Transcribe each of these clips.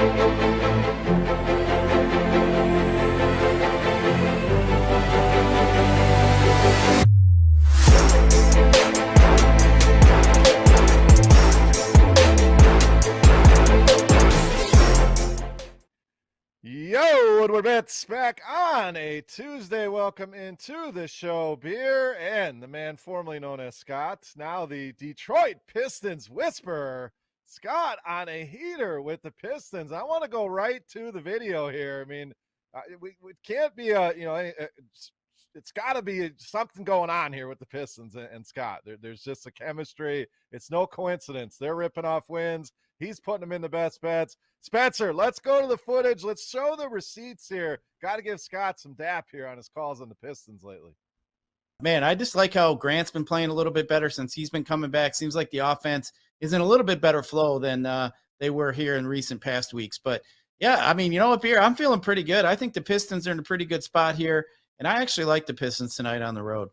Yo, Woodward Bets back on a Tuesday. Welcome into the show. Beer and the man formerly known as Scott, now the Detroit Pistons whisperer. Scott on a heater with the Pistons. I want to go right to the video here. I mean, we can't be it's got to be something going on here with the Pistons and Scott. There's just a chemistry. It's no coincidence. They're ripping off wins. He's putting them in the best bets. Spencer, let's go to the footage. Let's show the receipts here. Got to give Scott some dap here on his calls on the Pistons lately. Man, I just like how Grant's been playing a little bit better since he's been coming back. Seems like the offense is in a little bit better flow than they were here in recent past weeks. But, yeah, I mean, you know what, Beer? I'm feeling pretty good. I think the Pistons are in a pretty good spot here, and I actually like the Pistons tonight on the road.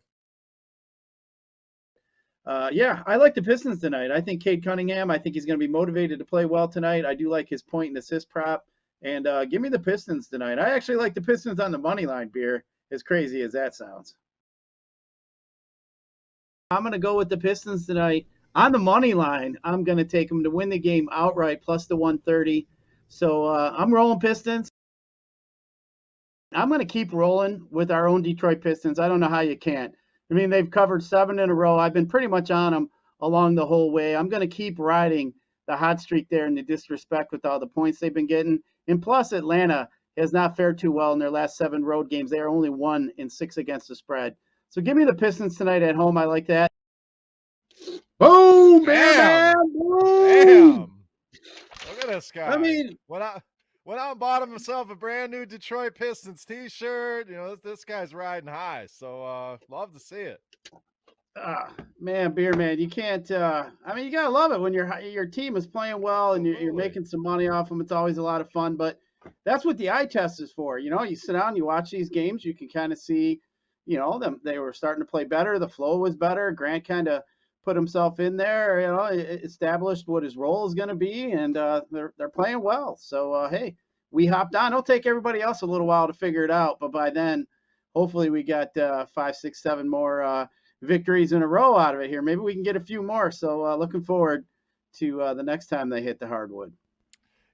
Yeah, I like the Pistons tonight. I think Cade Cunningham, I think he's going to be motivated to play well tonight. I do like his point and assist prop. And give me the Pistons tonight. I actually like the Pistons on the money line, Beer, as crazy as that sounds. I'm going to go with the Pistons tonight. On the money line, I'm going to take them to win the game outright, plus the 130. So I'm rolling Pistons. I'm going to keep rolling with our own Detroit Pistons. I don't know how you can't. I mean, they've covered 7 in a row. I've been pretty much on them along the whole way. I'm going to keep riding the hot streak there and the disrespect with all the points they've been getting. And plus, Atlanta has not fared too well in their last 7 road games. They are only 1-6 against the spread. So give me the Pistons tonight at home. I like that. Boom, man! Boom! Damn. Look at this guy. I mean, went out and bought himself a brand new Detroit Pistons t-shirt. You know, this guy's riding high. So love to see it. Man, Beer, man, you can't. I mean, you gotta love it when your team is playing well and you're making some money off them. It's always a lot of fun. But that's what the eye test is for. You know, you sit down, you watch these games, you can kind of see, you know, they were starting to play better. The flow was better. Grant kind of put himself in there, you know, established what his role is going to be, and they're playing well. So, hey, we hopped on. It'll take everybody else a little while to figure it out, but by then, hopefully we got 5, 6, 7 more victories in a row out of it here. Maybe we can get a few more. So looking forward to the next time they hit the hardwood.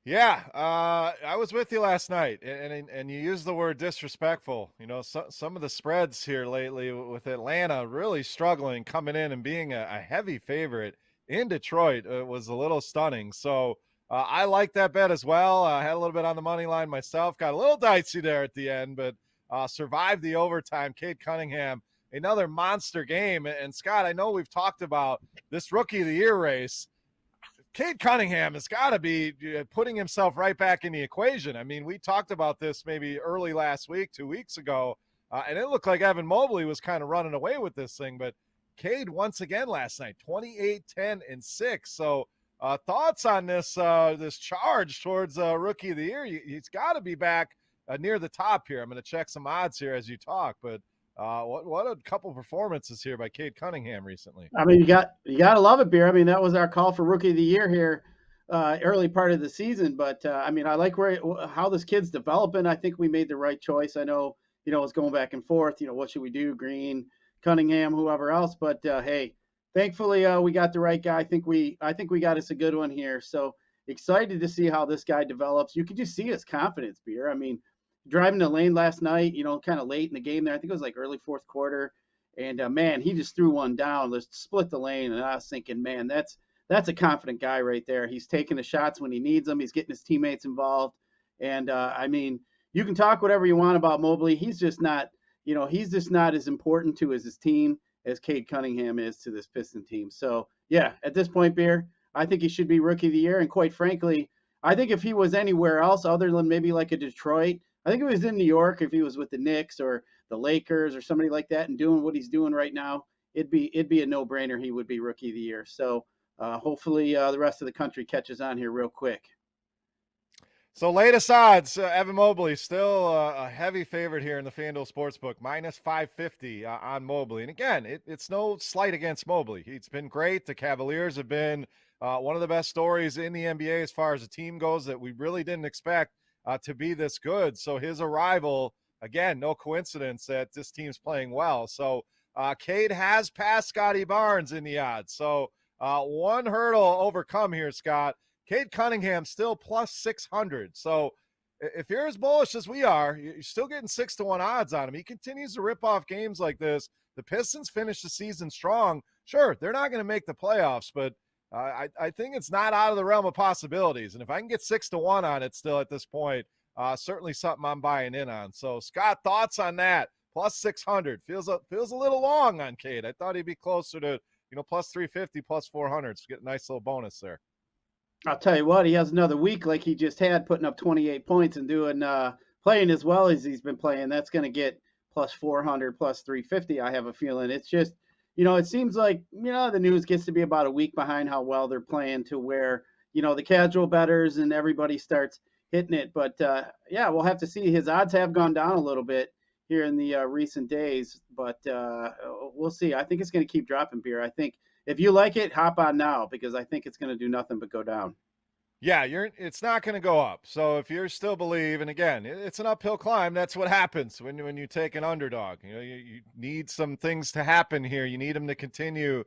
Yeah, I was with you last night, and you used the word disrespectful. You know, some of the spreads here lately with Atlanta really struggling, coming in and being a heavy favorite in Detroit was a little stunning. So I like that bet as well. I had a little bit on the money line myself, got a little dicey there at the end, but survived the overtime. Cade Cunningham, another monster game. And Scott, I know we've talked about this Rookie of the Year race. Cade Cunningham has got to be putting himself right back in the equation. I mean, we talked about this maybe early last week, 2 weeks ago, and it looked like Evan Mobley was kind of running away with this thing. But Cade once again last night, 28, 10, and 6. So thoughts on this charge towards Rookie of the Year? He's got to be back near the top here. I'm going to check some odds here as you talk, but what a couple performances here by Cade Cunningham recently. I mean, you got to love it, Beer. I mean, that was our call for Rookie of the Year here early part of the season. But I mean, I like how this kid's developing. I think we made the right choice. I know, you know, it's going back and forth. You know, what should we do? Green, Cunningham, whoever else. But hey, thankfully we got the right guy. I think we got us a good one here. So excited to see how this guy develops. You can just see his confidence, Beer. I mean, driving the lane last night, you know, kind of late in the game there. I think it was like early fourth quarter. And, man, he just threw one down. Let's split the lane. And I was thinking, man, that's a confident guy right there. He's taking the shots when he needs them. He's getting his teammates involved. And, I mean, you can talk whatever you want about Mobley. He's just not, you know, he's just not as important to his team as Cade Cunningham is to this Piston team. So, yeah, at this point, Beer, I think he should be Rookie of the Year. And quite frankly, I think if he was anywhere else other than maybe like a Detroit, I think if he was in New York, if he was with the Knicks or the Lakers or somebody like that and doing what he's doing right now, it'd be a no-brainer. He would be Rookie of the Year. So hopefully the rest of the country catches on here real quick. So latest odds, Evan Mobley still a heavy favorite here in the FanDuel Sportsbook, minus 550 on Mobley. And again, it's no slight against Mobley. He's been great. The Cavaliers have been one of the best stories in the NBA as far as a team goes that we really didn't expect to be this good. So his arrival, again, no coincidence that this team's playing well. So Cade has passed Scotty Barnes in the odds. So one hurdle overcome here, Scott. Cade Cunningham still plus 600. So if you're as bullish as we are, you're still getting 6-1 odds on him. He continues to rip off games like this. The Pistons finished the season strong. Sure, they're not going to make the playoffs, but I think it's not out of the realm of possibilities. And if I can get 6-1 on it still at this point, certainly something I'm buying in on. So, Scott, thoughts on that? Plus 600 feels a little long on Cade. I thought he'd be closer to plus 350, plus 400. So get a nice little bonus there. I'll tell you what, he has another week like he just had, putting up 28 points and doing playing as well as he's been playing. That's going to get plus 400, plus 350. I have a feeling. It's just, it seems like, the news gets to be about a week behind how well they're playing, to where, the casual bettors and everybody starts hitting it. But yeah, we'll have to see. His odds have gone down a little bit here in the recent days, but we'll see. I think it's going to keep dropping, Beer. I think if you like it, hop on now, because I think it's going to do nothing but go down. Yeah, it's not going to go up. So if you still believe, and again, it's an uphill climb. That's what happens when you take an underdog. You need some things to happen here. You need him to continue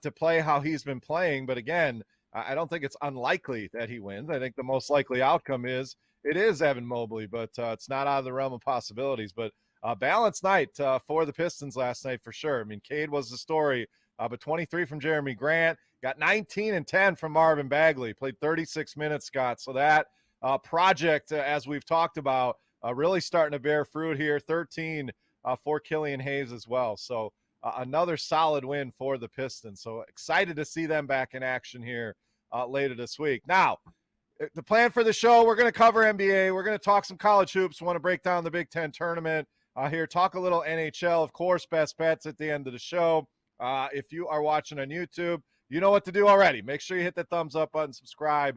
to play how he's been playing. But again, I don't think it's unlikely that he wins. I think the most likely outcome is Evan Mobley, but it's not out of the realm of possibilities. But balanced night for the Pistons last night for sure. I mean, Cade was the story, but 23 from Jeremy Grant. Got 19 and 10 from Marvin Bagley. Played 36 minutes, Scott. So that project, as we've talked about, really starting to bear fruit here. 13 for Killian Hayes as well. So another solid win for the Pistons. So excited to see them back in action here later this week. Now, the plan for the show, we're going to cover NBA. We're going to talk some college hoops. We want to break down the Big Ten tournament here. Talk a little NHL, of course, best bets at the end of the show. If you are watching on YouTube, you know what to do already. Make sure you hit the thumbs up button, subscribe.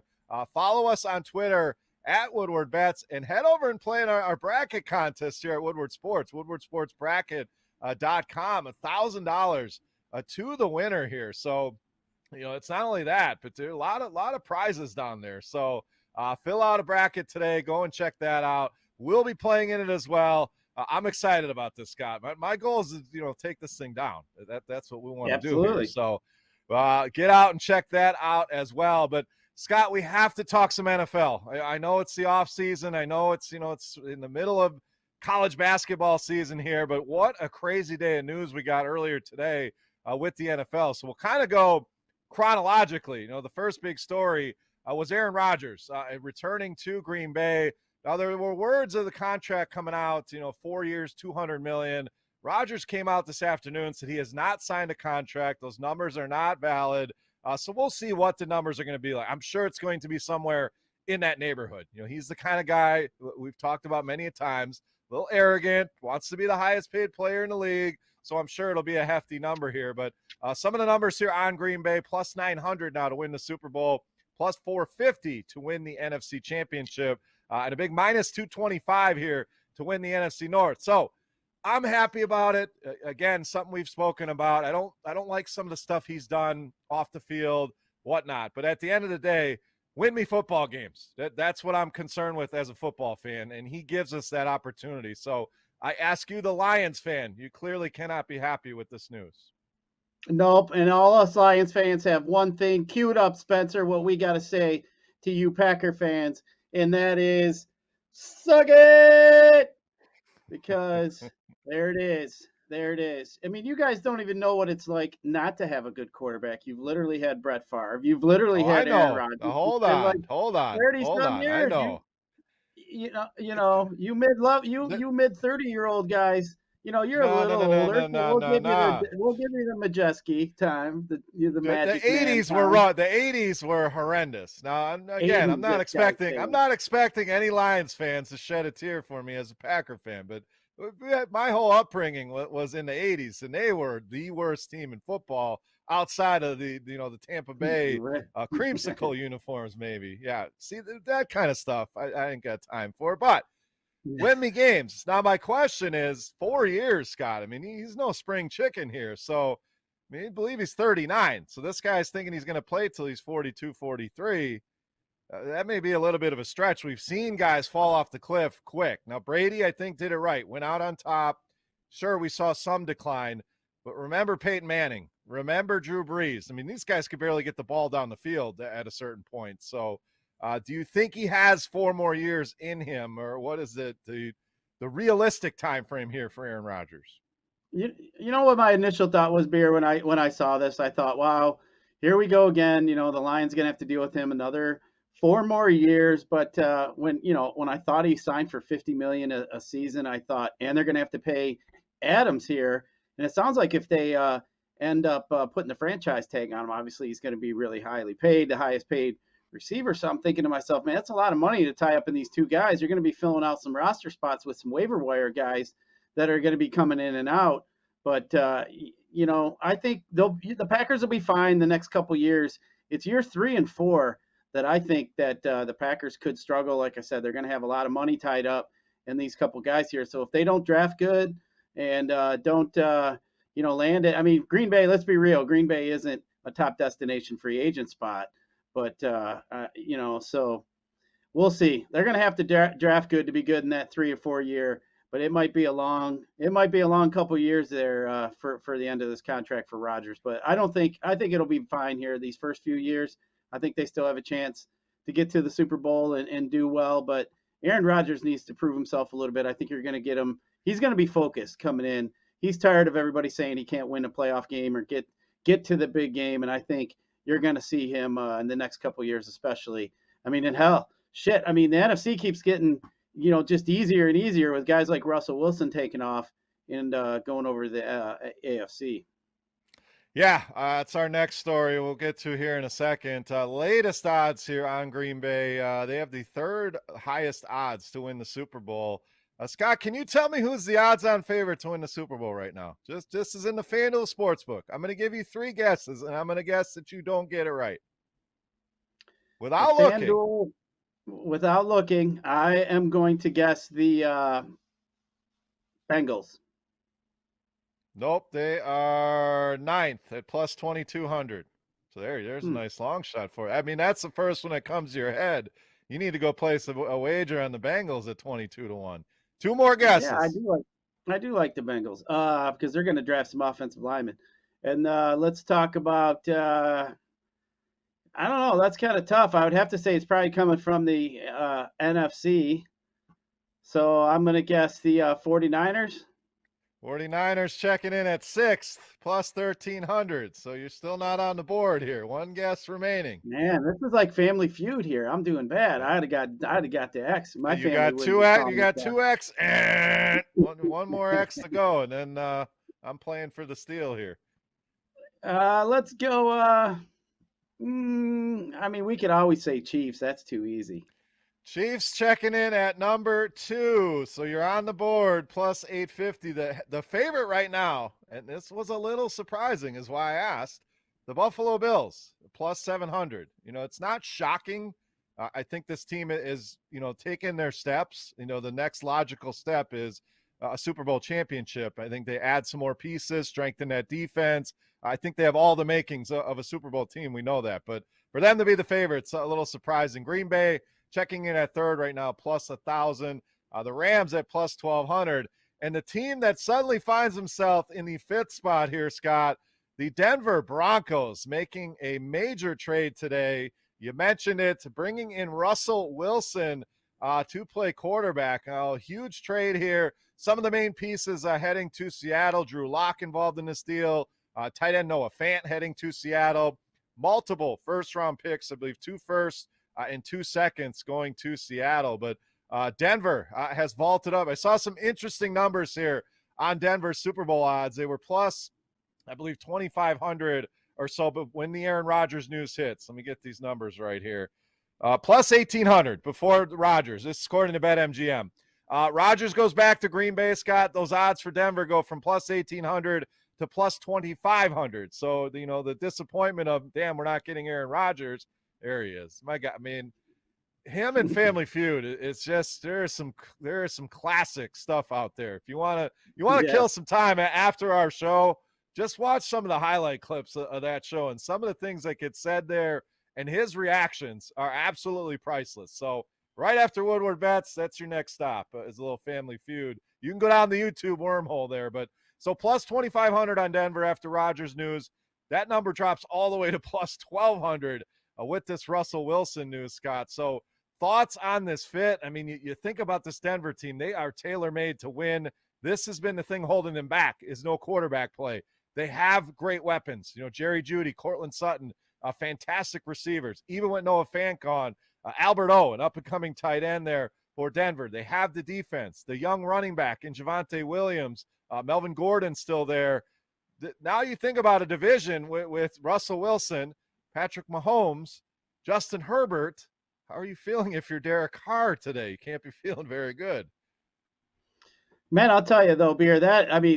Follow us on Twitter at Woodward Bets, and head over and play in our bracket contest here at Woodward Sports, woodwardsportsbracket.com. $1,000 to the winner here. So, it's not only that, but there are a lot of prizes down there. So fill out a bracket today. Go and check that out. We'll be playing in it as well. I'm excited about this, Scott. My goal is to, take this thing down. That's what we want to do here. So get out and check that out as well. But Scott, we have to talk some NFL. I know it's the off season. I know it's it's in the middle of college basketball season here. But what a crazy day of news we got earlier today with the NFL. So we'll kind of go chronologically. The first big story was Aaron Rodgers returning to Green Bay. Now, there were words of the contract coming out, 4 years, $200 million. Rodgers came out this afternoon, said he has not signed a contract. Those numbers are not valid. So we'll see what the numbers are going to be like. I'm sure it's going to be somewhere in that neighborhood. He's the kind of guy we've talked about many a times, a little arrogant, wants to be the highest paid player in the league. So I'm sure it'll be a hefty number here. But some of the numbers here on Green Bay, plus 900 now to win the Super Bowl, plus 450 to win the NFC Championship, and a big minus 225 here to win the NFC North. So I'm happy about it. Again, something we've spoken about. I don't like some of the stuff he's done off the field, whatnot. But at the end of the day, win me football games. That's what I'm concerned with as a football fan, and he gives us that opportunity. So I ask you, the Lions fan, you clearly cannot be happy with this news. Nope. And all us Lions fans have one thing queued up, Spencer, what we got to say to you Packer fans, and that is, suck it! Because there it is. There it is. I mean, you guys don't even know what it's like not to have a good quarterback. You've literally had Brett Favre. You've literally had Aaron Rodgers. Hold on. 30-some years. I know. You mid 30-year-old guys. You're a little older. We'll give you the Majeski time. The Magic. The 80s were wrong. The 80s were horrendous. Now, again, I'm not expecting any Lions fans to shed a tear for me as a Packer fan, but my whole upbringing was in the 80s, and they were the worst team in football outside of the Tampa Bay creamsicle uniforms, maybe. Yeah, see that kind of stuff. I ain't got time for, but win me games. Now my question is, 4 years, Scott. I mean, he's no spring chicken here. So I mean, I believe he's 39. So this guy's thinking he's going to play till he's 42, 43. That may be a little bit of a stretch. We've seen guys fall off the cliff quick. Now, Brady, I think, did it right. Went out on top. Sure, we saw some decline. But remember Peyton Manning. Remember Drew Brees. I mean, these guys could barely get the ball down the field at a certain point. So do you think he has 4 more years in him? Or what is it, the realistic time frame here for Aaron Rodgers? You know what my initial thought was, Beer, when I saw this, I thought, wow, here we go again. You know, the Lions gonna have to deal with him another 4 more years. But when I thought he signed for $50 million a season, I thought, and they're gonna have to pay Adams here, and it sounds like if they end up putting the franchise tag on him, obviously he's going to be really highly paid, the highest paid receiver. So I'm thinking to myself, man, that's a lot of money to tie up in these 2 guys. You're going to be filling out some roster spots with some waiver wire guys that are going to be coming in and out. But I think the Packers will be fine the next couple years. It's year 3 and 4 that I think that the Packers could struggle. Like I said, they're going to have a lot of money tied up in these couple guys here. So if they don't draft good and don't land it. I mean, Green Bay, let's be real. Green Bay isn't a top destination free agent spot, but so we'll see. They're going to have to draft good to be good in that 3 or 4 year, but it might be a long couple years there for the end of this contract for Rodgers. But I think it'll be fine here these first few years. I think they still have a chance to get to the Super Bowl and do well, but Aaron Rodgers needs to prove himself a little bit. I think you're going to get him. He's going to be focused coming in. He's tired of everybody saying he can't win a playoff game or get to the big game, and I think you're going to see him in the next couple of years, especially. I mean, and hell, shit. I mean, the NFC keeps getting just easier and easier with guys like Russell Wilson taking off and going over the AFC. Yeah, it's our next story we'll get to here in a second. Latest odds here on Green Bay. They have the 3rd highest odds to win the Super Bowl. Scott, can you tell me who's the odds-on favorite to win the Super Bowl right now? Just as in the FanDuel Sportsbook. I'm going to give you 3 guesses, and I'm going to guess that you don't get it right. Without looking, I am going to guess the Bengals. Nope, they are 9th at plus 2,200. So there's a nice long shot for it. I mean, that's the first one that comes to your head. You need to go place a wager on the Bengals at 22-1. 2 more guesses. Yeah, I do like the Bengals because they're going to draft some offensive linemen. And let's talk about I don't know. That's kind of tough. I would have to say it's probably coming from the NFC. So I'm going to guess the 49ers. 49ers checking in at 6th, plus 1,300. So you're still not on the board here. 1 guess remaining. Man, this is like Family Feud here. I'm doing bad. I'd have got the X. My you family got 2X. You got 2X. And one more X to go, and then I'm playing for the steal here. Let's go. I mean, we could always say Chiefs. That's too easy. Chiefs checking in at number 2. So you're on the board, plus 850. The favorite right now, and this was a little surprising, is why I asked, the Buffalo Bills, plus 700. It's not shocking. I think this team is, taking their steps. The next logical step is a Super Bowl championship. I think they add some more pieces, strengthen that defense. I think they have all the makings of a Super Bowl team. We know that. But for them to be the favorites, a little surprising. Green Bay checking in at 3rd right now, plus 1,000. The Rams at plus 1,200. And the team that suddenly finds himself in the 5th spot here, Scott, the Denver Broncos, making a major trade today. You mentioned it, bringing in Russel Wilson to play quarterback. A huge trade here. Some of the main pieces heading to Seattle. Drew Lock involved in this deal. Tight end Noah Fant heading to Seattle. Multiple first-round picks, I believe 2 firsts and 2 seconds going to Seattle. But Denver has vaulted up. I saw some interesting numbers here on Denver's Super Bowl odds. They were plus, I believe, 2,500 or so. But when the Aaron Rodgers news hits, let me get these numbers right here. Plus 1,800 before Rodgers. This is according to BetMGM. Rodgers goes back to Green Bay, Scott. Those odds for Denver go from plus 1,800 to plus 2,500. So, the disappointment of, damn, we're not getting Aaron Rodgers. There he is. My God, I mean, him and Family Feud. It's just there is some classic stuff out there. If you want to kill some time after our show, just watch some of the highlight clips of that show, and some of the things that get said there and his reactions are absolutely priceless. So right after Woodward bets, that's your next stop, is a little Family Feud. You can go down the YouTube wormhole there. But so plus 2,500 on Denver after Rodgers news. That number drops all the way to plus 1,200 with this Russell Wilson news, Scott. So thoughts on this fit? I mean, you think about this Denver team. They are tailor-made to win. This has been the thing holding them back, is no quarterback play. They have great weapons. You know, Jerry Jeudy, Cortland Sutton, fantastic receivers. Even with Noah Fant gone, Albert O, an up-and-coming tight end there for Denver. They have the defense, the young running back in Javonte Williams, Melvin Gordon still there. Now you think about a division with Russell Wilson, Patrick Mahomes, Justin Herbert. How are you feeling if you're Derek Carr today? You can't be feeling very good. Man, I'll tell you though, Beer,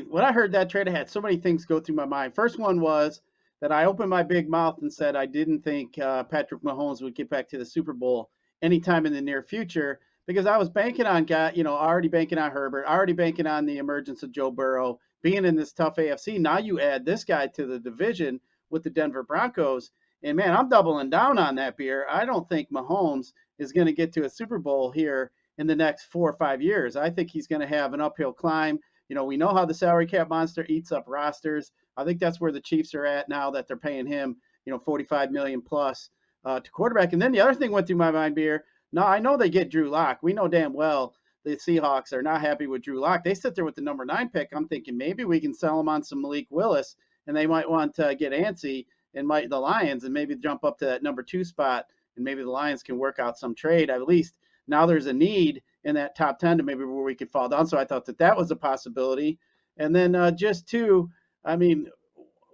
when I heard that trade, I had so many things go through my mind. First one was that I opened my big mouth and said I didn't think Patrick Mahomes would get back to the Super Bowl anytime in the near future, because I was banking on already banking on Herbert, already banking on the emergence of Joe Burrow, being in this tough AFC. Now you add this guy to the division with the Denver Broncos, and man, I'm doubling down on that, Beer. I don't think Mahomes is going to get to a Super Bowl here in the next 4 or 5 years. I think he's going to have an uphill climb. You know, we know how the salary cap monster eats up rosters. I think that's where the Chiefs are at now, that they're paying him, $45 million plus to quarterback. And then the other thing went through my mind, Beer. Now, I know they get Drew Lock. We know damn well the Seahawks are not happy with Drew Lock. They sit there with the number 9 pick. I'm thinking maybe we can sell them on some Malik Willis, and they might want to get antsy and the Lions and maybe jump up to that number 2 spot, and maybe the Lions can work out some trade. At least now there's a need in that top 10 to maybe where we could fall down. So I thought that was a possibility. And then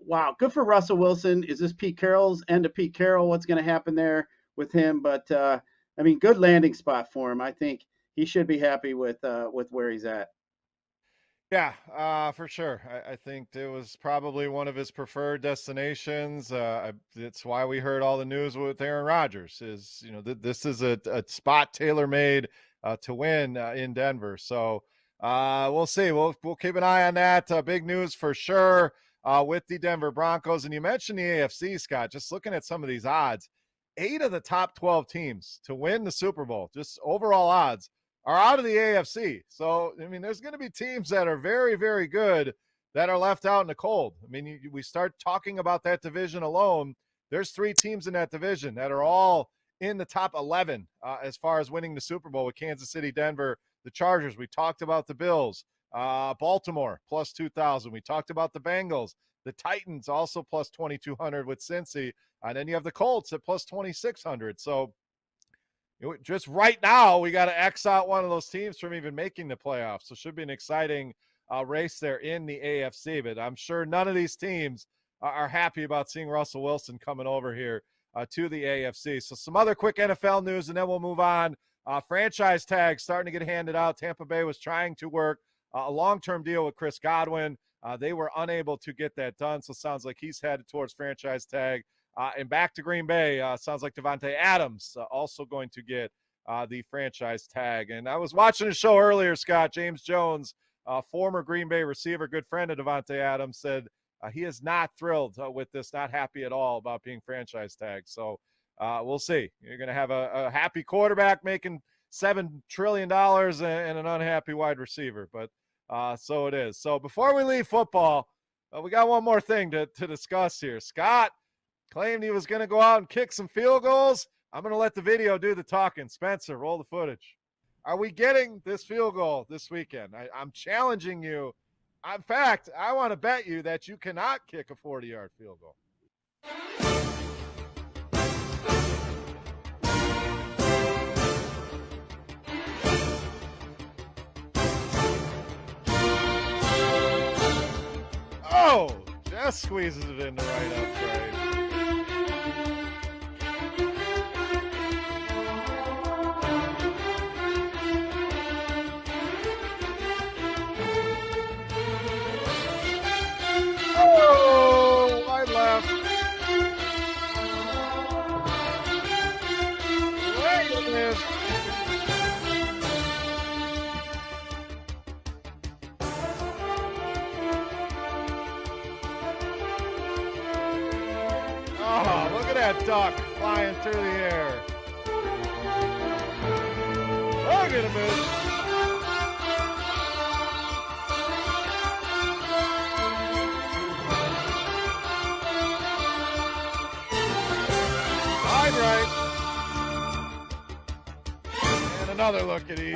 wow, good for Russell Wilson. Is this Pete Carroll's end of Pete Carroll? What's going to happen there with him? But good landing spot for him. I think he should be happy with where he's at. Yeah, for sure. I think it was probably one of his preferred destinations. It's why we heard all the news with Aaron Rodgers. Is this is a spot tailor-made to win in Denver. So we'll see. We'll keep an eye on that. Big news for sure with the Denver Broncos. And you mentioned the AFC, Scott. Just looking at some of these odds, 8 of the top 12 teams to win the Super Bowl, just overall odds, are out of the AFC. So, there's going to be teams that are very, very good that are left out in the cold. We start talking about that division alone. There's 3 teams in that division that are all in the top 11 as far as winning the Super Bowl, with Kansas City, Denver, the Chargers. We talked about the Bills, Baltimore, plus 2,000. We talked about the Bengals, the Titans, also plus 2,200 with Cincy. And then you have the Colts at plus 2,600. So, just right now, we got to X out one of those teams from even making the playoffs. So it should be an exciting race there in the AFC. But I'm sure none of these teams are happy about seeing Russell Wilson coming over here to the AFC. So some other quick NFL news, and then we'll move on. Franchise tags starting to get handed out. Tampa Bay was trying to work a long-term deal with Chris Godwin. They were unable to get that done. So it sounds like he's headed towards franchise tag. And back to Green Bay, sounds like Devontae Adams also going to get the franchise tag. And I was watching a show earlier, Scott. James Jones, former Green Bay receiver, good friend of Devontae Adams, said he is not thrilled with this, not happy at all about being franchise tagged. So we'll see. You're going to have a happy quarterback making $7 trillion and an unhappy wide receiver. But so it is. So before we leave football, we got one more thing to discuss here. Scott claimed he was going to go out and kick some field goals. I'm going to let the video do the talking. Spencer, roll the footage. Are we getting this field goal this weekend? I'm challenging you. In fact, I want to bet you that you cannot kick a 40-yard field goal. Oh, just squeezes it in the right upright. Oh, wide left. There it is. that duck flying through the air. Look at him. Line right. And another look at easy.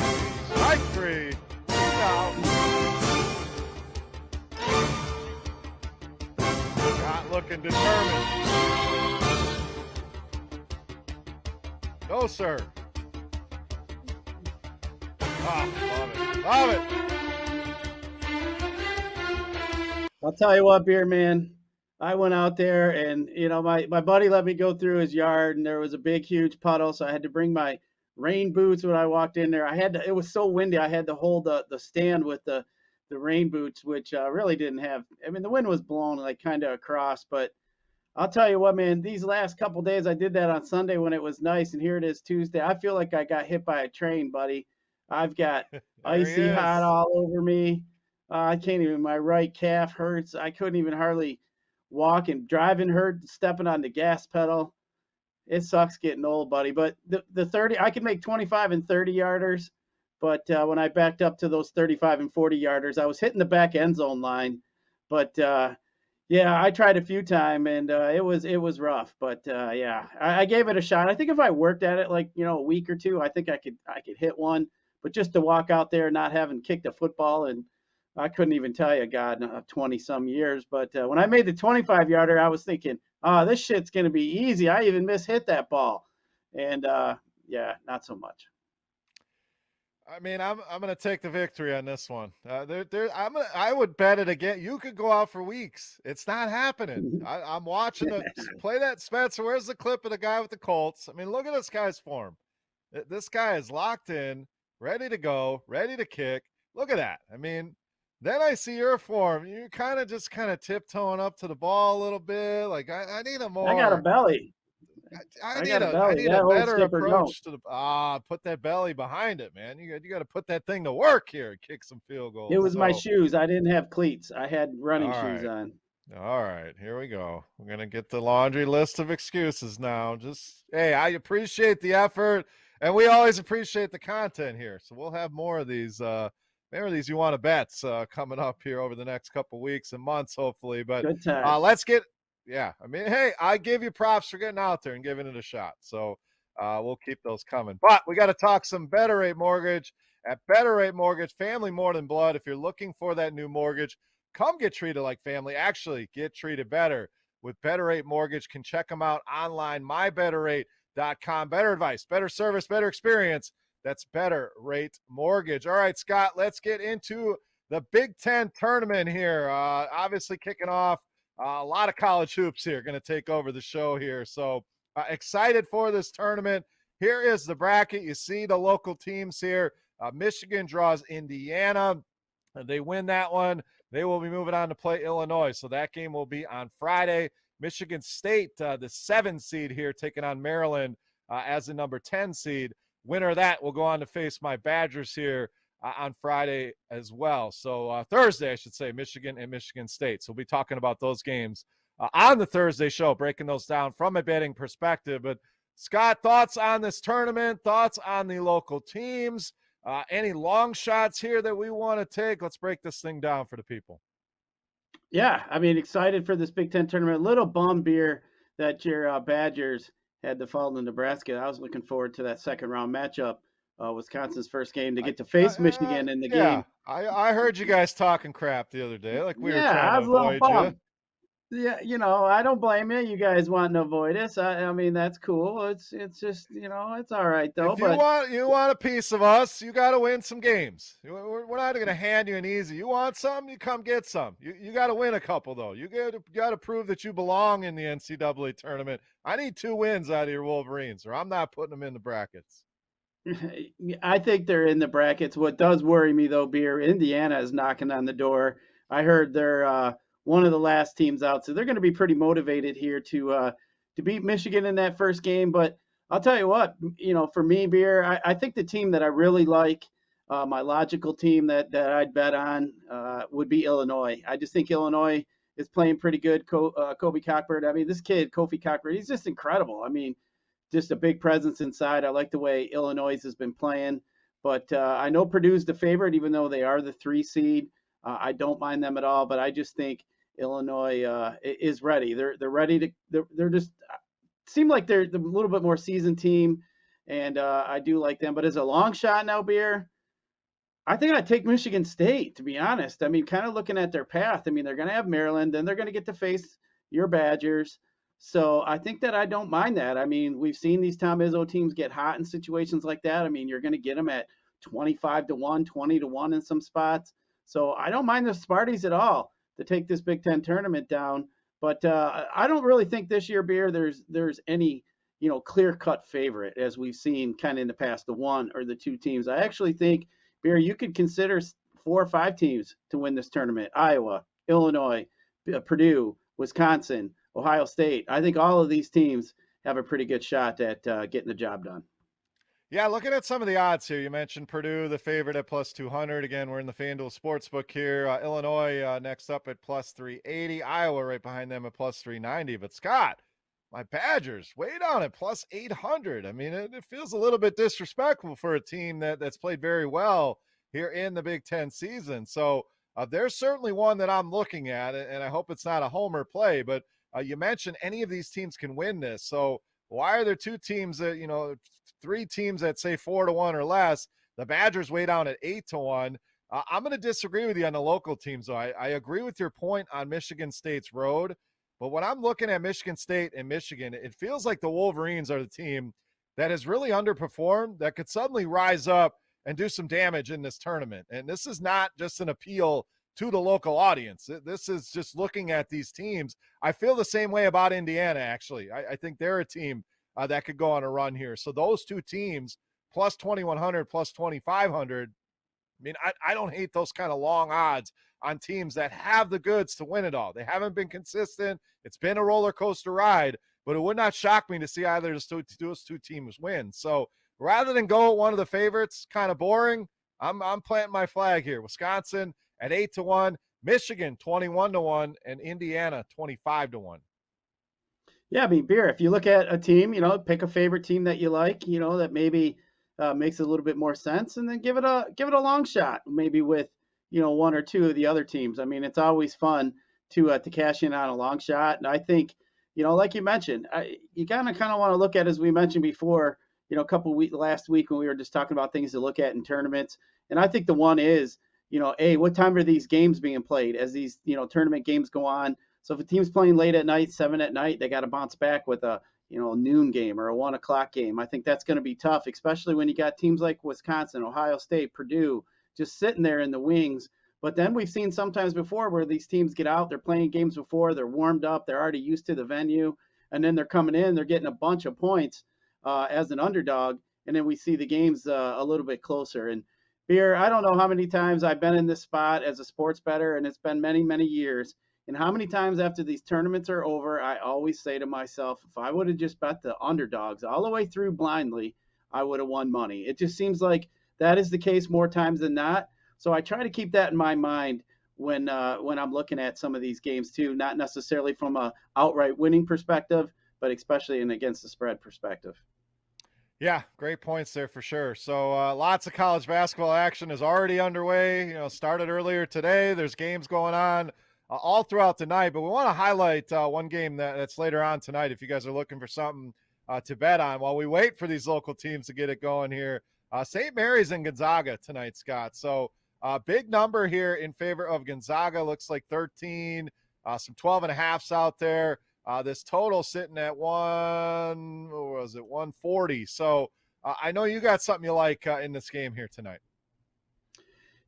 Strike 3. He's out. Not looking determined. No, sir. Ah, love it. Love it. I'll tell you what, Beer Man. I went out there and, my buddy let me go through his yard and there was a big, huge puddle. So I had to bring my rain boots when I walked in there. It was so windy. I had to hold the stand with the rain boots, which really didn't have, the wind was blowing like kind of across, but I'll tell you what, man, these last couple days, I did that on Sunday when it was nice. And here it is Tuesday. I feel like I got hit by a train, buddy. I've got icy hot all over me. I can't even, my right calf hurts. I couldn't even hardly walk, and driving hurt, stepping on the gas pedal. It sucks getting old, buddy. But the 30, I could make 25 and 30 yarders. But when I backed up to those 35 and 40 yarders, I was hitting the back end zone line. But yeah, I tried a few times and it was rough. But yeah, I gave it a shot. I think if I worked at it like, a week or two, I think I could hit one. But just to walk out there not having kicked a football, and I couldn't even tell you, God, 20-some years. But when I made the 25-yarder, I was thinking, oh, this shit's going to be easy. I even hit that ball. And, yeah, not so much. I'm going to take the victory on this one. I would bet it again. You could go out for weeks. It's not happening. I'm watching play that Spencer. Where's the clip of the guy with the Colts? Look at this guy's form. This guy is locked in, ready to go, ready to kick. Look at that. Then I see your form. You kind of tiptoeing up to the ball a little bit. Like I need a more. I got a belly. I need a better approach to put that belly behind it, man. You got to put that thing to work here and kick some field goals. It was my shoes. I didn't have cleats. I had running shoes on. All right, here we go. We're gonna get the laundry list of excuses now. Hey, I appreciate the effort, and we always appreciate the content here. So we'll have more of these. More of these you want to bets coming up here over the next couple weeks and months, hopefully. But let's get. Yeah, hey, I give you props for getting out there and giving it a shot. So we'll keep those coming. But we got to talk some Better Rate Mortgage. At Better Rate Mortgage, family more than blood. If you're looking for that new mortgage, come get treated like family. Actually, get treated better with Better Rate Mortgage. Can check them out online, mybetterrate.com. Better advice, better service, better experience. That's Better Rate Mortgage. All right, Scott, let's get into the Big Ten tournament here. Obviously kicking off. A lot of college hoops here going to take over the show here. So excited for this tournament. Here is the bracket. You see the local teams here. Michigan draws Indiana. They win that one. They will be moving on to play Illinois. So that game will be on Friday. Michigan State, the 7 seed here, taking on Maryland as the number 10 seed. Winner of that will go on to face my Badgers here on Friday as well. So Thursday, I should say, Michigan and Michigan State. So we'll be talking about those games on the Thursday show, breaking those down from a betting perspective. But Scott, thoughts on this tournament, thoughts on the local teams, any long shots here that we want to take? Let's break this thing down for the people. Yeah, excited for this Big Ten tournament. A little bummed, Beer, that your Badgers had to fall to Nebraska. I was looking forward to that second round matchup. Wisconsin's first game to get to face Michigan in the game. I heard you guys talking crap the other day. Like we were trying to avoid you. Yeah, I don't blame you. You guys want to avoid us. That's cool. It's just, it's all right though. If you want a piece of us, you got to win some games. We're not going to hand you an easy. You want some, you come get some. You got to win a couple though. You got to prove that you belong in the NCAA tournament. I need 2 wins out of your Wolverines, or I'm not putting them in the brackets. I think they're in the brackets. What does worry me though, Beer, Indiana is knocking on the door. I heard they're one of the last teams out, so they're going to be pretty motivated here to beat Michigan in that first game. But I'll tell you what, for me, Beer, I think the team that I really like, my logical team that I'd bet on would be Illinois. I just think Illinois is playing pretty good. Kobe Cockburn. I mean, this kid, Kofi Cockburn, he's just incredible. I mean, just a big presence inside. I like the way Illinois has been playing. But I know Purdue's the favorite, even though they are the 3 seed. I don't mind them at all, but I just think Illinois is ready. They're ready to. They're just seem like they're a little bit more seasoned team, and I do like them. But as a long shot now, Beer, I think I'd take Michigan State, to be honest. I mean, kind of looking at their path. I mean, they're going to have Maryland, then they're going to get to face your Badgers. So I think that I don't mind that. I mean, we've seen these Tom Izzo teams get hot in situations like that. I mean, you're going to get them at 25-1, 20-1 in some spots. So I don't mind the Sparties at all to take this Big Ten tournament down. But I don't really think this year, Beer, there's any clear-cut favorite as we've seen kind of in the past, the 1 or the 2 teams. I actually think, Beer, you could consider 4 or 5 teams to win this tournament: Iowa, Illinois, Purdue, Wisconsin, Ohio State. I think all of these teams have a pretty good shot at getting the job done. Yeah, looking at some of the odds here, you mentioned Purdue, the favorite at plus 200. Again, we're in the FanDuel Sportsbook here. Illinois next up at plus 380. Iowa right behind them at plus 390. But Scott, my Badgers way down at plus 800. I mean, it feels a little bit disrespectful for a team that's played very well here in the Big Ten season. So there's certainly one that I'm looking at, and I hope it's not a homer play. But you mentioned any of these teams can win this. So why are there 2 teams that, 3 teams that say 4-1 or less? The Badgers way down at 8-1. I'm going to disagree with you on the local teams, though. I agree with your point on Michigan State's road. But when I'm looking at Michigan State and Michigan, it feels like the Wolverines are the team that has really underperformed, that could suddenly rise up and do some damage in this tournament. And this is not just an appeal to the local audience. This is just looking at these teams. I feel the same way about Indiana, actually. I think they're a team that could go on a run here. So those 2 teams, plus 2,100, plus 2,500, I mean, I don't hate those kind of long odds on teams that have the goods to win it all. They haven't been consistent. It's been a roller coaster ride, but it would not shock me to see either of those 2 teams win. So rather than go with one of the favorites, kind of boring, I'm planting my flag here. Wisconsin at 8-1, Michigan 21-1, and Indiana 25-1. Yeah, I mean, Beer, if you look at a team, pick a favorite team that you like, that maybe makes a little bit more sense, and then give it a long shot, maybe with 1 or 2 of the other teams. I mean, it's always fun to cash in on a long shot, and I think like you mentioned, you kind of want to look at, as we mentioned before, last week when we were just talking about things to look at in tournaments, and I think the one is what time are these games being played as these tournament games go on. So if a team's playing late at night, 7 at night, they got to bounce back with a noon game or a 1 o'clock game. I think that's going to be tough, especially when you got teams like Wisconsin, Ohio State, Purdue just sitting there in the wings. But then we've seen sometimes before where these teams get out, they're playing games before, they're warmed up, they're already used to the venue, and then they're coming in, they're getting a bunch of points as an underdog, and then we see the games a little bit closer. And Beer, I don't know how many times I've been in this spot as a sports bettor, and it's been many, many years. And how many times after these tournaments are over, I always say to myself, if I would have just bet the underdogs all the way through blindly, I would have won money. It just seems like that is the case more times than not. So I try to keep that in my mind when I'm looking at some of these games too, not necessarily from a outright winning perspective, but especially in against the spread perspective. Yeah, great points there for sure. So lots of college basketball action is already underway. Started earlier today. There's games going on all throughout the night, but we want to highlight one game that's later on tonight if you guys are looking for something to bet on while we wait for these local teams to get it going here. St. Mary's and Gonzaga tonight, Scott. So big number here in favor of Gonzaga. Looks like 13, some 12.5s out there. This total sitting at 140. So I know you got something you like in this game here tonight.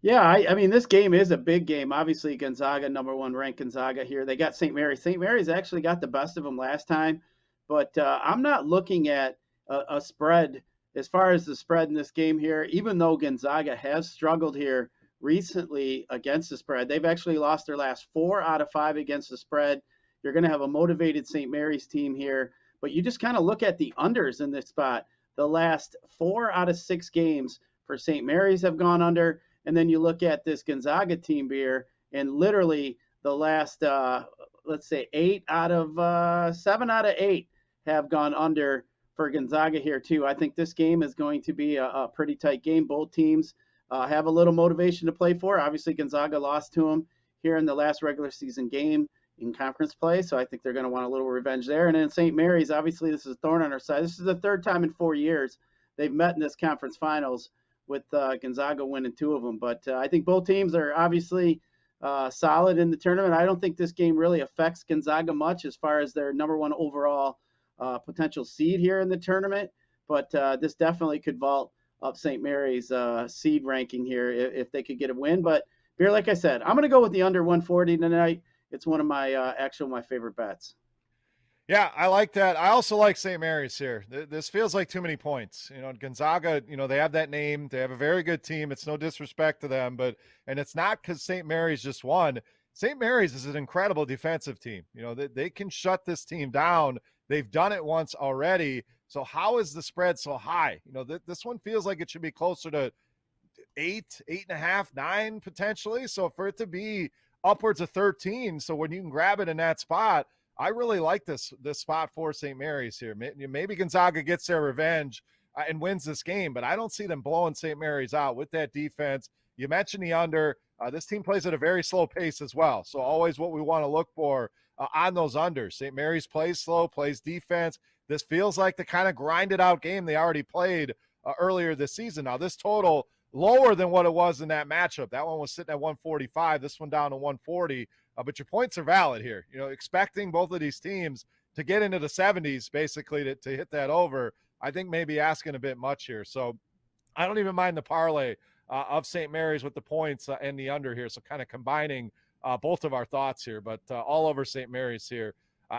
Yeah, I mean, this game is a big game. Obviously, Gonzaga, number 1 ranked Gonzaga here. They got St. Mary's. St. Mary's actually got the best of them last time, but I'm not looking at a spread as far as the spread in this game here, even though Gonzaga has struggled here recently against the spread. They've actually lost their last 4 out of 5 against the spread. You're going to have a motivated St. Mary's team here, but you just kind of look at the unders in this spot. The last 4 out of 6 games for St. Mary's have gone under. And then you look at this Gonzaga team, Beer, and literally the last, let's say, 7 out of 8 have gone under for Gonzaga here too. I think this game is going to be a pretty tight game. Both teams have a little motivation to play for. Obviously, Gonzaga lost to them here in the last regular season game in conference play, so I think they're going to want a little revenge there. And then St. Mary's, obviously, this is a thorn on our side. This is the third time in 4 years they've met in this conference finals, with Gonzaga winning 2 of them. But I think both teams are obviously solid in the tournament. I don't think this game really affects Gonzaga much as far as their number 1 overall potential seed here in the tournament. But this definitely could vault up St. Mary's seed ranking here if they could get a win. But Beer, like I said, I'm going to go with the under 140 tonight. It's one of my my favorite bets. Yeah, I like that. I also like St. Mary's here. This feels like too many points. Gonzaga, they have that name. They have a very good team. It's no disrespect to them, and it's not because St. Mary's just won. St. Mary's is an incredible defensive team. They can shut this team down. They've done it once already. So how is the spread so high? This one feels like it should be closer to 8.5, 9 potentially. So for it to be upwards of 13, so when you can grab it in that spot, I really like this spot for St. Mary's here. Maybe Gonzaga gets their revenge and wins this game, but I don't see them blowing St. Mary's out with that defense. You mentioned the under. This team plays at a very slow pace as well, so always what we want to look for on those unders. St. Mary's plays slow, plays defense. This feels like the kind of grinded out game they already played earlier this season. Now, this total lower than what it was in that matchup. That one was sitting at 145. This one down to 140. But your points are valid here. Expecting both of these teams to get into the 70s, basically, to hit that over, I think maybe asking a bit much here. So I don't even mind the parlay of St. Mary's with the points and the under here. So kind of combining both of our thoughts here, but all over St. Mary's here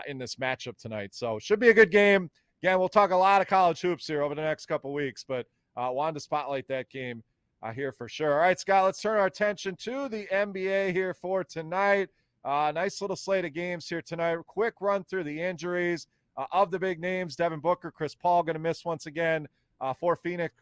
in this matchup tonight. So should be a good game. Again, we'll talk a lot of college hoops here over the next couple weeks, but wanted to spotlight that game here for sure. All right, Scott, let's turn our attention to the NBA here for tonight. Nice little slate of games here tonight. Quick run through the injuries of the big names. Devin Booker, Chris Paul going to miss once again for Phoenix.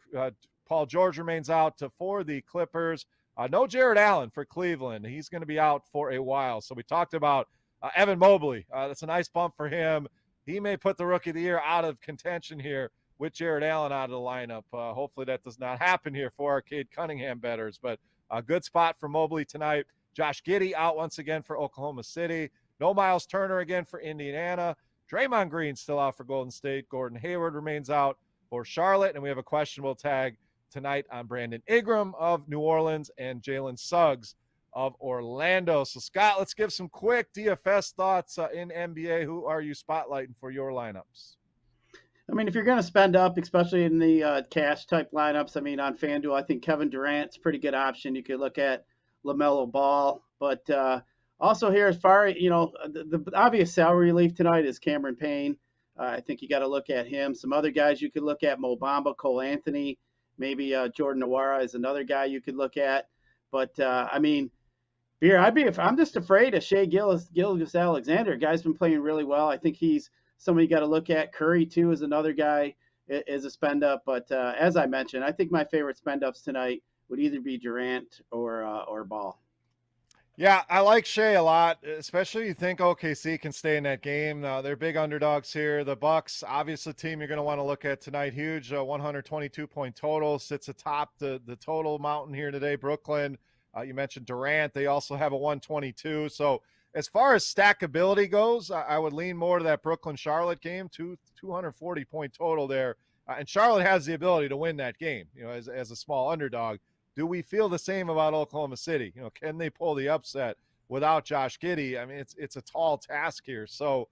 Paul George remains out for the Clippers. No Jared Allen for Cleveland. He's going to be out for a while. So we talked about Evan Mobley. That's a nice bump for him. He may put the Rookie of the Year out of contention here with Jared Allen out of the lineup. Hopefully that does not happen here for our Cade Cunningham bettors. But a good spot for Mobley tonight. Josh Giddey out once again for Oklahoma City. No Miles Turner again for Indiana. Draymond Green still out for Golden State. Gordon Hayward remains out for Charlotte. And we have a questionable tag tonight on Brandon Ingram of New Orleans and Jalen Suggs of Orlando. So, Scott, let's give some quick DFS thoughts in NBA. Who are you spotlighting for your lineups? I mean, if you're going to spend up, especially in the cash-type lineups, on FanDuel, I think Kevin Durant's a pretty good option. You could look at LaMelo Ball, but also here, as far as the obvious salary relief tonight is Cameron Payne. I think you got to look at him. Some other guys you could look at: Mo Bamba, Cole Anthony, maybe Jordan Nwora is another guy you could look at. But Beer, I'm just afraid of Shai Gilgeous-Alexander. Guy's been playing really well. I think he's somebody you got to look at. Curry too is another guy is a spend up. But as I mentioned, I think my favorite spend ups tonight would either be Durant or Ball. Yeah, I like Shai a lot, especially you think OKC can stay in that game. They're big underdogs here. The Bucks, obviously, team you're going to want to look at tonight. Huge 122-point total, sits atop the total mountain here today. Brooklyn, you mentioned Durant. They also have a 122. So as far as stackability goes, I would lean more to that Brooklyn-Charlotte game, 240-point total there. And Charlotte has the ability to win that game, as a small underdog. Do we feel the same about Oklahoma City? Can they pull the upset without Josh Giddey? It's a tall task here. So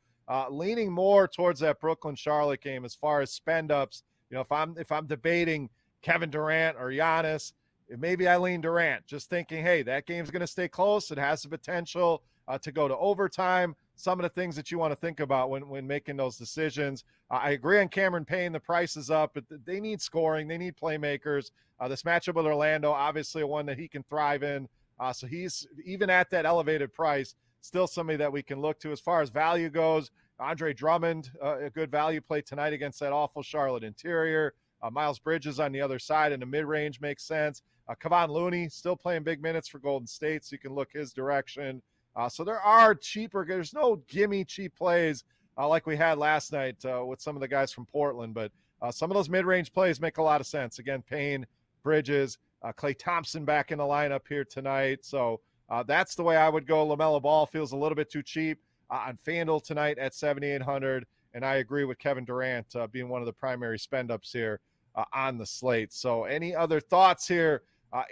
leaning more towards that Brooklyn-Charlotte game as far as spend ups. If I'm debating Kevin Durant or Giannis, maybe I lean Durant, just thinking, hey, that game's going to stay close. It has the potential to go to overtime. Some of the things that you want to think about when making those decisions. I agree on Cameron Payne. The price is up, but they need scoring. They need playmakers. This matchup with Orlando, obviously one that he can thrive in. So he's, even at that elevated price, still somebody that we can look to. As far as value goes, Andre Drummond, a good value play tonight against that awful Charlotte interior. Miles Bridges on the other side in the mid-range makes sense. Kevon Looney still playing big minutes for Golden State, so you can look his direction. So there are cheaper. There's no gimme cheap plays like we had last night with some of the guys from Portland, but some of those mid-range plays make a lot of sense. Again, Payne, Bridges, Klay Thompson back in the lineup here tonight. So that's the way I would go. LaMelo Ball feels a little bit too cheap on FanDuel tonight at 7,800. And I agree with Kevin Durant being one of the primary spend-ups here on the slate. So any other thoughts here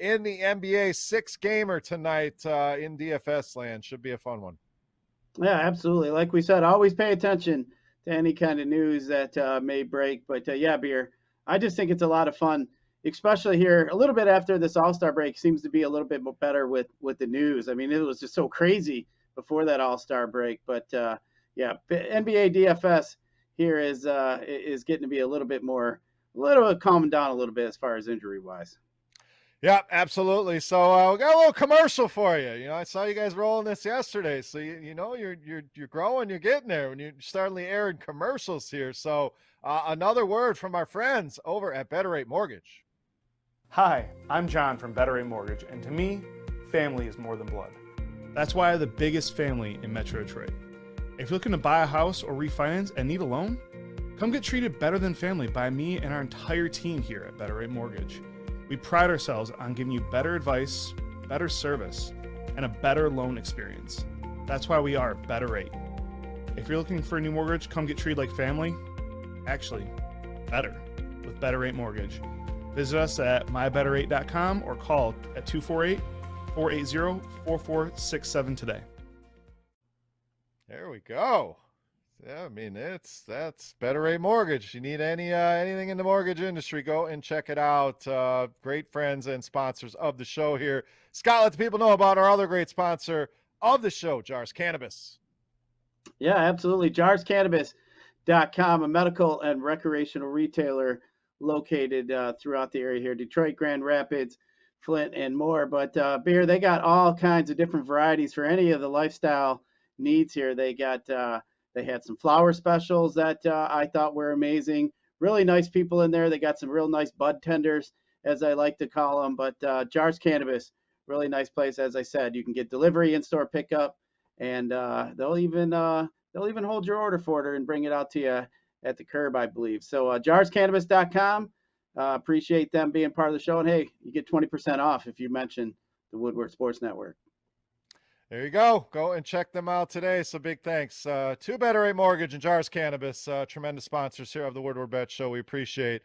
in the NBA 6-gamer tonight in DFS land? Should be a fun one. Yeah, absolutely. Like we said, always pay attention to any kind of news that may break. But yeah, Beer, I just think it's a lot of fun, especially here a little bit after this All-Star break seems to be a little bit more better with the news. I mean, it was just so crazy before that All-Star break. But yeah, NBA DFS here is getting to be a little bit calming down a little bit as far as injury-wise. Yeah, absolutely. So we got a little commercial for you. You know, I saw you guys rolling this yesterday. So you know you're growing, you're getting there when you're starting airing commercials here. So another word from our friends over at Better Rate Mortgage. Hi, I'm John from Better Rate Mortgage, and to me, family is more than blood. That's why I have the biggest family in Metro Detroit. If you're looking to buy a house or refinance and need a loan, come get treated better than family by me and our entire team here at Better Rate Mortgage. We pride ourselves on giving you better advice, better service, and a better loan experience. That's why we are Better Rate. If you're looking for a new mortgage, come get treated like family. Actually, better with Better Rate Mortgage. Visit us at mybetterrate.com or call at 248-480-4467 today. There we go. Yeah, I mean, that's Better Rate Mortgage. You need anything in the mortgage industry, go and check it out. Great friends and sponsors of the show here. Scott, let the people know about our other great sponsor of the show, Jars Cannabis. Yeah, absolutely. JarsCannabis.com, a medical and recreational retailer located throughout the area here, Detroit, Grand Rapids, Flint, and more. But Beer, they got all kinds of different varieties for any of the lifestyle needs here. They got they had some flower specials that I thought were amazing. Really nice people in there. They got some real nice bud tenders, as I like to call them. But Jars Cannabis, really nice place. As I said, you can get delivery, in-store pickup, and they'll even hold your order for it and bring it out to you at the curb, I believe. So JarsCannabis.com. Appreciate them being part of the show. And hey, you get 20% off if you mention the Woodward Sports Network. There you go. Go and check them out today. So big thanks to Better Rate Mortgage and Jars Cannabis, tremendous sponsors here of the Woodward Bet Show. We appreciate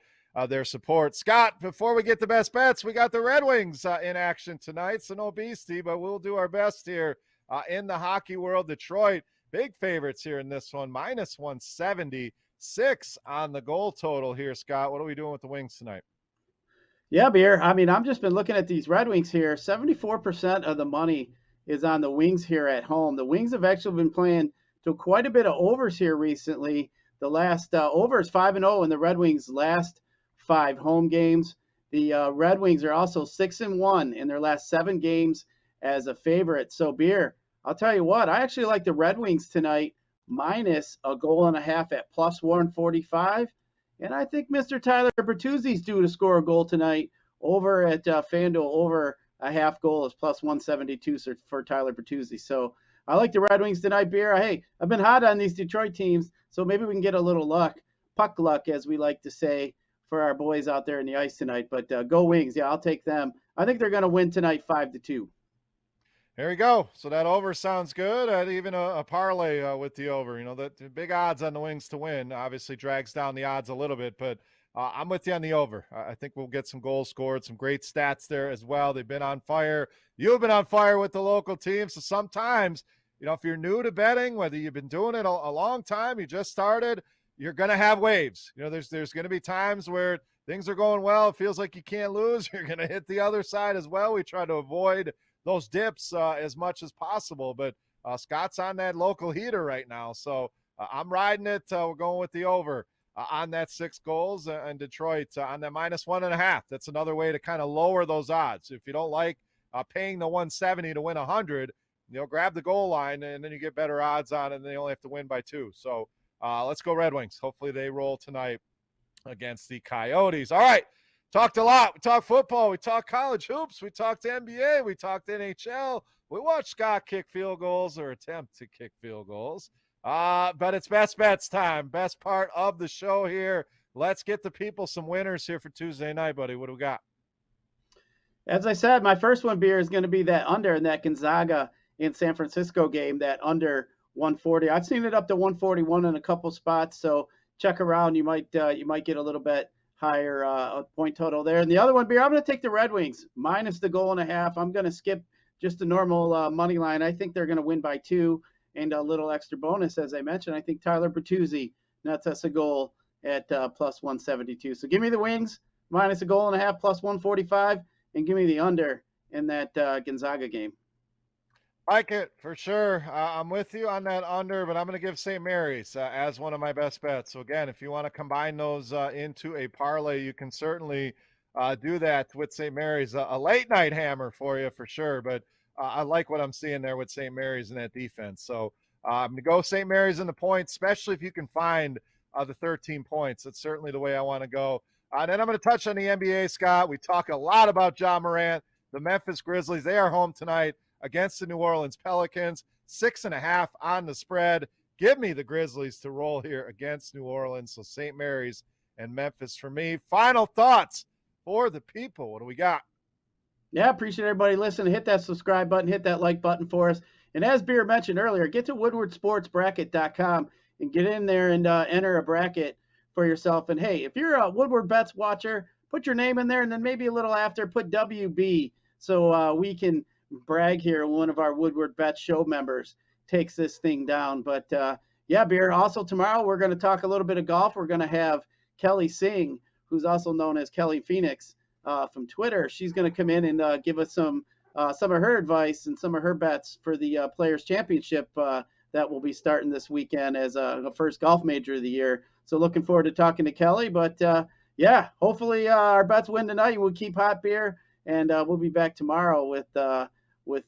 their support. Scott, before we get the best bets, we got the Red Wings in action tonight. So no beastie, but we'll do our best here in the hockey world. Detroit, big favorites here in this one, minus 176 on the goal total here. Scott, what are we doing with the Wings tonight? Yeah, Beer. I mean, I've just been looking at these Red Wings here. 74% of the money is on the Wings here at home. The Wings have actually been playing to quite a bit of overs here recently. The last over is 5-0 in the Red Wings' last 5 home games. The Red Wings are also 6-1 in their last 7 games as a favorite. So, Beer, I'll tell you what, I actually like the Red Wings tonight minus a goal and a half at plus 145. And I think Mr. Tyler Bertuzzi's due to score a goal tonight over at FanDuel. Over a half goal is plus 172 for Tyler Bertuzzi. So I like the Red Wings tonight, Beer. Hey, I've been hot on these Detroit teams, so maybe we can get a little puck luck, as we like to say, for our boys out there in the ice tonight. But go Wings. Yeah, I'll take them. I think they're going to win tonight 5-2. There we go. So that over sounds good. Even a parlay with the over. You know, the big odds on the Wings to win obviously drags down the odds a little bit, but I'm with you on the over. I think we'll get some goals scored, some great stats there as well. They've been on fire. You've been on fire with the local team. So sometimes, you know, if you're new to betting, whether you've been doing it a long time, you just started, you're going to have waves. You know, there's going to be times where things are going well. It feels like you can't lose. You're going to hit the other side as well. We try to avoid those dips as much as possible. But Scott's on that local heater right now. So I'm riding it. We're going with the over. On that 6 goals, and Detroit on that minus 1.5. That's another way to kind of lower those odds. If you don't like paying the 170 to win 100, you know, grab the goal line, and then you get better odds on it, and they only have to win by 2. So let's go Red Wings. Hopefully they roll tonight against the Coyotes. All right, Talked a lot. We talked football. We talked college hoops. We talked NBA. We talked NHL. We watched Scott kick field goals or attempt to kick field goals. But it's best bets time. Best part of the show here. Let's get the people some winners here for Tuesday night, buddy. What do we got? As I said, my first one, Beer, is going to be that under in that Gonzaga in San Francisco game, that under 140. I've seen it up to 141 in a couple spots, so check around. You might get a little bit higher point total there. And the other one, Beer, I'm going to take the Red Wings minus the goal and a half. I'm going to skip just the normal money line. I think they're going to win by 2 and a little extra bonus, as I mentioned. I think Tyler Bertuzzi nets us a goal at plus 172. So give me the Wings minus a goal and a half plus 145. And give me the under in that Gonzaga game. Like it, for sure. I'm with you on that under, but I'm going to give St. Mary's as one of my best bets. So, again, if you want to combine those into a parlay, you can certainly do that with St. Mary's. A late-night hammer for you, for sure. But I like what I'm seeing there with St. Mary's in that defense. So, I'm going to go St. Mary's in the points, especially if you can find the 13 points. That's certainly the way I want to go. And then I'm going to touch on the NBA, Scott. We talk a lot about Ja Morant. The Memphis Grizzlies, they are home tonight against the New Orleans Pelicans. 6.5 on the spread. Give me the Grizzlies to roll here against New Orleans. So St. Mary's and Memphis for me. Final thoughts for the people. What do we got? Yeah, appreciate everybody listening. Hit that subscribe button. Hit that like button for us. And as Beer mentioned earlier, get to woodwardsportsbracket.com and get in there and enter a bracket for yourself. And hey, if you're a Woodward Bets watcher, put your name in there, and then maybe a little after, put WB, so we can brag here. One of our Woodward Bets show members takes this thing down. But yeah, Beer. Also tomorrow we're going to talk a little bit of golf. We're going to have Kelly Singh, who's also known as Kelly Phoenix from Twitter. She's going to come in and give us some of her advice and some of her bets for the Players Championship that will be starting this weekend as the first golf major of the year. So looking forward to talking to Kelly. But, yeah, hopefully our bets win tonight. We'll keep hot, Beer, and we'll be back tomorrow with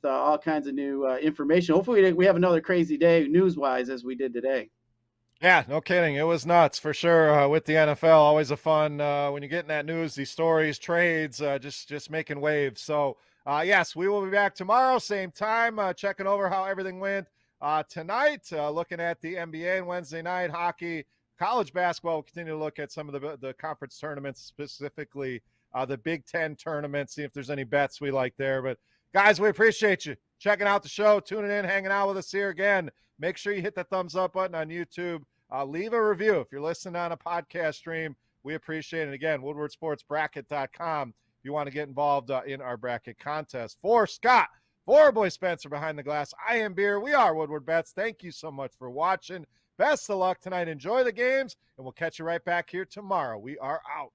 all kinds of new information. Hopefully we have another crazy day news-wise as we did today. Yeah, no kidding. It was nuts for sure with the NFL. Always a fun when you're getting that news, these stories, trades, just making waves. So, yes, we will be back tomorrow, same time, checking over how everything went tonight, looking at the NBA and Wednesday night hockey. College basketball, we'll continue to look at some of the conference tournaments, specifically the Big Ten tournament, see if there's any bets we like there. But, guys, we appreciate you checking out the show, tuning in, hanging out with us here again. Make sure you hit the thumbs up button on YouTube. Leave a review if you're listening on a podcast stream. We appreciate it. Again, woodwardsportsbracket.com if you want to get involved in our bracket contest. For Scott, for our boy Spencer behind the glass, I am Beer. We are Woodward Bets. Thank you so much for watching. Best of luck tonight. Enjoy the games, and we'll catch you right back here tomorrow. We are out.